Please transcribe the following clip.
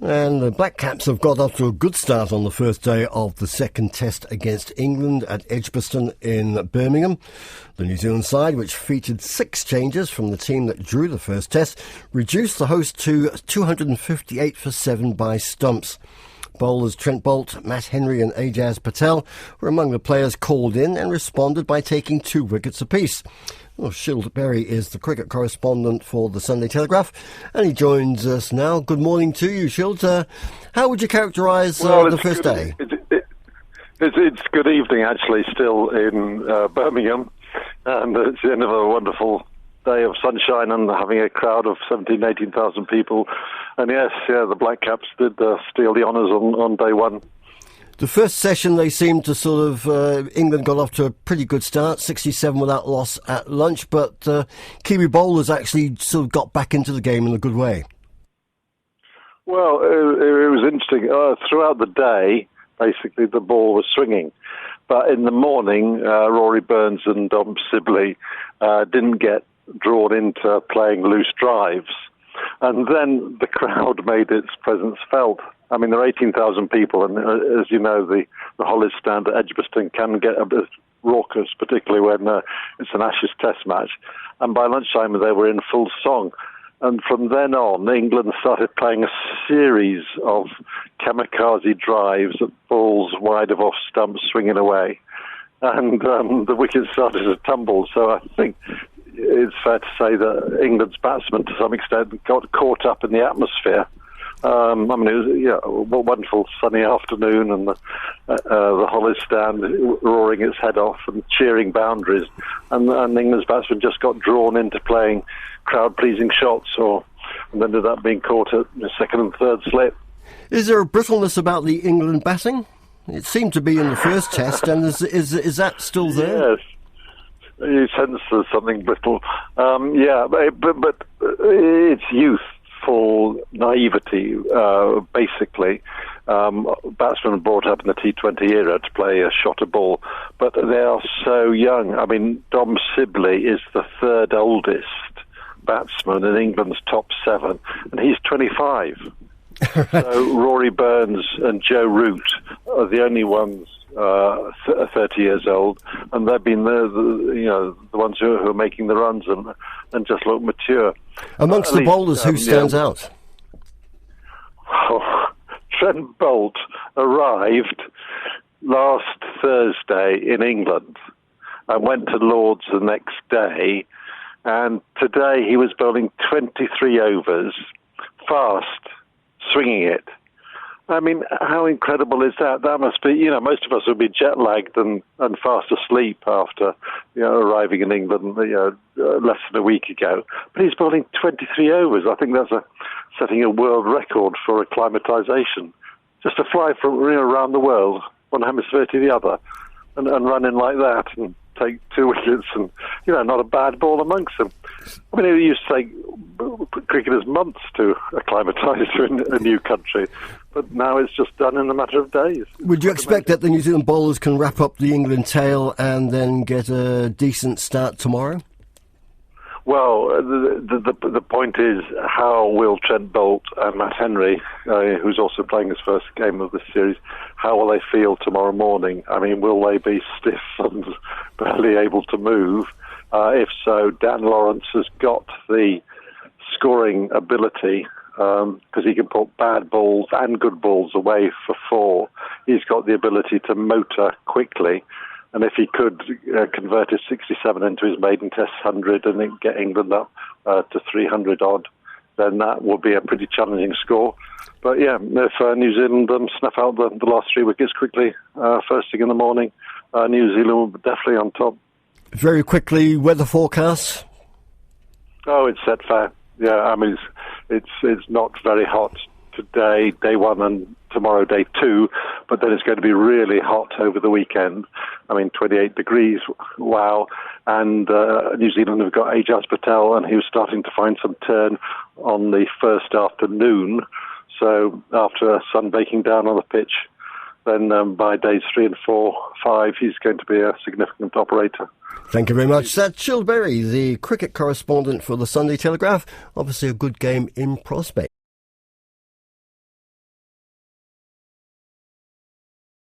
And the Black Caps have got off to a good start on the first day of the second test against England at Edgbaston in Birmingham. The New Zealand side, which featured 6 changes from the team that drew the first test, reduced the host to 258 for 7 by stumps. Bowlers Trent Boult, Matt Henry and Ajaz Patel were among the players called in and responded by taking 2 wickets apiece. Well, Shield Berry is the cricket correspondent for the Sunday Telegraph, and he joins us now. Good morning to you, Shield. How would you characterise the first day? It's good evening, actually, still in Birmingham, and it's the end of a wonderful day of sunshine and having a crowd of 17,000, 18,000 people. And yes, the Black Caps did steal the honours on day one. The first session, they seemed to England got off to a pretty good start, 67 without loss at lunch, but Kiwi bowlers actually sort of got back into the game in a good way. Well, it was interesting. Throughout the day, basically, the ball was swinging. But in the morning, Rory Burns and Dom Sibley didn't get drawn into playing loose drives. And then the crowd made its presence felt. I mean, there are 18,000 people, and as you know, the Hollis stand at Edgbaston can get a bit raucous, particularly when it's an Ashes test match. And by lunchtime, they were in full song. And from then on, England started playing a series of kamikaze drives at balls wide of off stumps swinging away. And the wickets started to tumble. So I think it's fair to say that England's batsmen, to some extent, got caught up in the atmosphere. It was a wonderful sunny afternoon, and the Hollis stand roaring its head off and cheering boundaries, and England's batsmen just got drawn into playing crowd-pleasing shots, and ended up being caught at the second and third slip. Is there a brittleness about the England batting? It seemed to be in the first test, and is that still there? Yes. You sense there's something brittle. But it's youthful naivety, basically. Batsmen brought up in the T20 era to play a shorter ball, but they are so young. I mean, Dom Sibley is the third oldest batsman in England's top 7, and he's 25. So Rory Burns and Joe Root are the only ones 30 years old, and they've been the ones who are making the runs and just look mature. Amongst the bowlers, who stands out? Trent Boult arrived last Thursday in England and went to Lord's the next day, and today he was bowling 23 overs, fast, swinging it. I mean, how incredible is that? That must be, most of us would be jet-lagged and fast asleep after, arriving in England, less than a week ago. But he's bowling 23 overs. I think that's setting a world record for acclimatisation. Just to fly from around the world, one hemisphere to the other, and run in like that and take 2 wickets and, not a bad ball amongst them. I mean, it used to take cricketers months to acclimatise to a new country, but now it's just done in a matter of days. Would you expect that the New Zealand bowlers can wrap up the England tail and then get a decent start tomorrow? Well, the point is, how will Trent Boult and Matt Henry, who's also playing his first game of this series, how will they feel tomorrow morning? I mean, will they be stiff and barely able to move? If so, Dan Lawrence has got the scoring ability, because he can put bad balls and good balls away for 4. He's got the ability to motor quickly. And if he could convert his 67 into his maiden test 100 and then get England up to 300 odd, then that would be a pretty challenging score. But yeah, if New Zealand snuff out the last 3 wickets quickly, first thing in the morning, New Zealand will be definitely on top. Very quickly, weather forecasts? Oh, it's set fair. Yeah, I mean, it's not very hot today, day 1, and tomorrow, day 2, but then it's going to be really hot over the weekend. I mean, 28 degrees, wow. And New Zealand have got Ajaz Patel, and he was starting to find some turn on the first afternoon. So after sun baking down on the pitch, then by days 3 and 4, 5, he's going to be a significant operator. Thank you very much. That's Shield Berry, the cricket correspondent for the Sunday Telegraph. Obviously a good game in prospect.